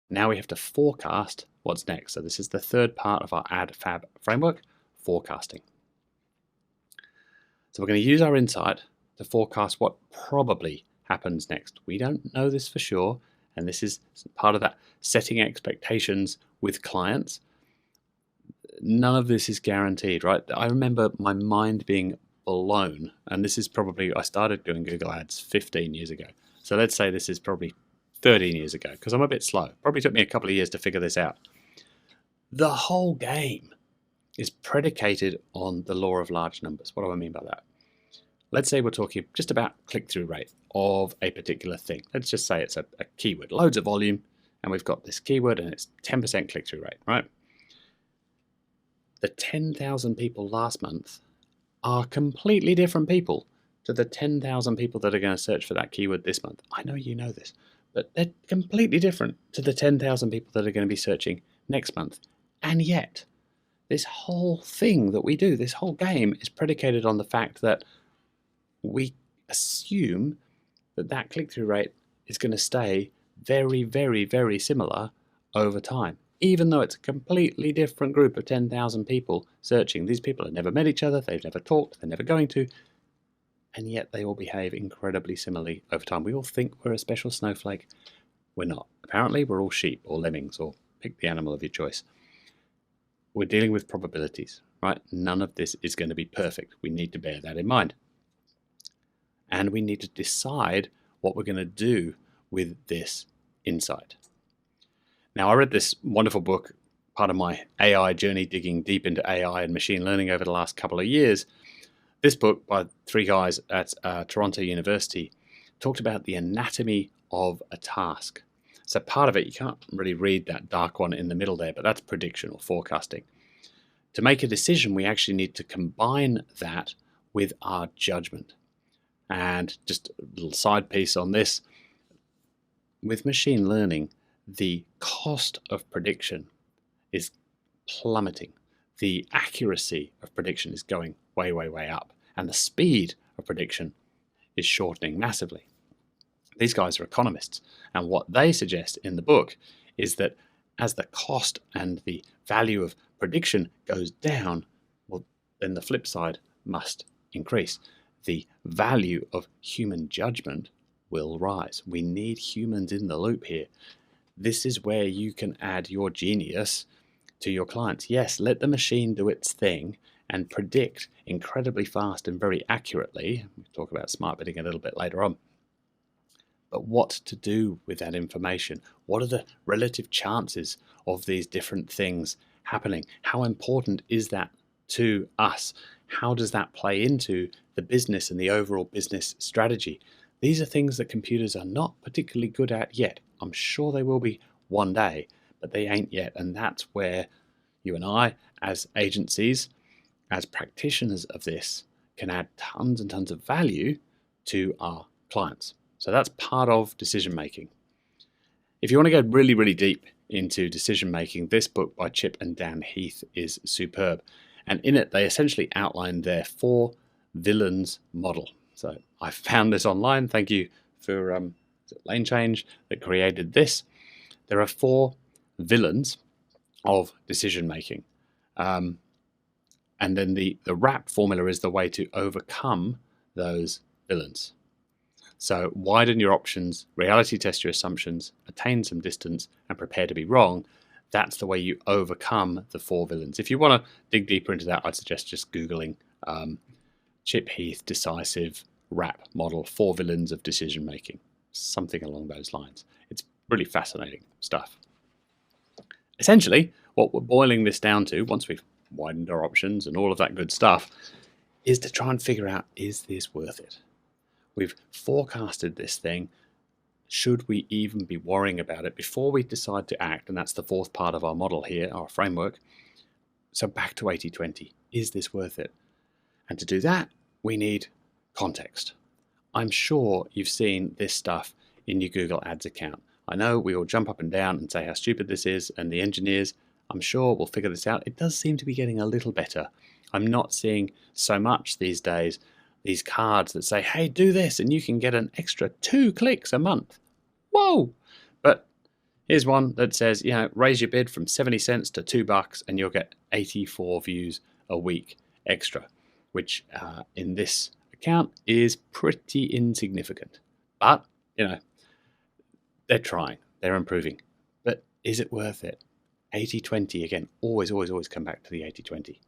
Now we have to forecast what's next. So this is the third part of our ADFAB framework, forecasting. So we're going to use our insight to forecast what probably happens next. We don't know this for sure, and this is part of that setting expectations with clients. None of this is guaranteed, right? I remember my mind being blown, and this is probably, I started doing Google Ads 15 years ago. So let's say this is probably 13 years ago, because I'm a bit slow. Probably took me a couple of years to figure this out. The whole game is predicated on the law of large numbers. What do I mean by that? Let's say we're talking just about click-through rate of a particular thing. Let's just say it's a keyword, loads of volume, and we've got this keyword and it's 10% click-through rate, right? The 10,000 people last month are completely different people to the 10,000 people that are going to search for that keyword this month. I know you know this, but they're completely different to the 10,000 people that are going to be searching next month. And yet, this whole thing that we do, this whole game, is predicated on the fact that we assume that that click-through rate is going to stay very, very, very similar over time. Even though it's a completely different group of 10,000 people searching. These people have never met each other, they've never talked, they're never going to, and yet they all behave incredibly similarly over time. We all think we're a special snowflake. We're not. Apparently, we're all sheep or lemmings, or pick the animal of your choice. We're dealing with probabilities, right? None of this is going to be perfect. We need to bear that in mind. And we need to decide what we're going to do with this insight. Now, I read this wonderful book, part of my AI journey, digging deep into AI and machine learning over the last couple of years. This book by three guys at Toronto University talked about the anatomy of a task. So part of it, you can't really read that dark one in the middle there, but that's prediction or forecasting. To make a decision, we actually need to combine that with our judgment. And just a little side piece on this, with machine learning, the cost of prediction is plummeting. The accuracy of prediction is going way, way, way up. And the speed of prediction is shortening massively. These guys are economists. And what they suggest in the book is that as the cost and the value of prediction goes down, well, then the flip side must increase. The value of human judgment will rise. We need humans in the loop here. This is where you can add your genius to your clients. Yes, let the machine do its thing and predict incredibly fast and very accurately. We'll talk about smart bidding a little bit later on. But what to do with that information? What are the relative chances of these different things happening? How important is that to us? How does that play into the business and the overall business strategy? These are things that computers are not particularly good at yet. I'm sure they will be one day, but they ain't yet. And that's where you and I, as agencies, as practitioners of this, can add tons and tons of value to our clients. So that's part of decision making. If you want to go really, really deep into decision making, this book by Chip and Dan Heath is superb. And in it, they essentially outline their 4 villains model. So I found this online. Thank you for Lane Change that created this. There are 4 villains of decision making. And then the RAP formula is the way to overcome those villains. So widen your options, reality test your assumptions, attain some distance, and prepare to be wrong. That's the way you overcome the 4 villains. If you want to dig deeper into that, I'd suggest just Googling Chip Heath decisive RAP model, 4 villains of decision making, something along those lines. It's really fascinating stuff. Essentially, what we're boiling this down to, once we've widened our options and all of that good stuff, is to try and figure out, is this worth it? We've forecasted this thing. Should we even be worrying about it before we decide to act? And that's the 4th part of our model here, our framework. So back to 80-20. Is this worth it? And to do that, we need context. I'm sure you've seen this stuff in your Google Ads account. I know we all jump up and down and say how stupid this is, and the engineers, I'm sure, will figure this out. It does seem to be getting a little better. I'm not seeing so much these days these cards that say, hey, do this and you can get an extra 2 clicks a month. Whoa! But Here's one that says, raise your bid from 70 cents to $2 and you'll get 84 views a week extra, which in this account is pretty insignificant. But, they're trying, they're improving. But is it worth it? 80-20 again, always come back to the 80-20.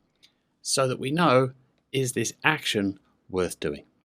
So that we know, is this action worth doing?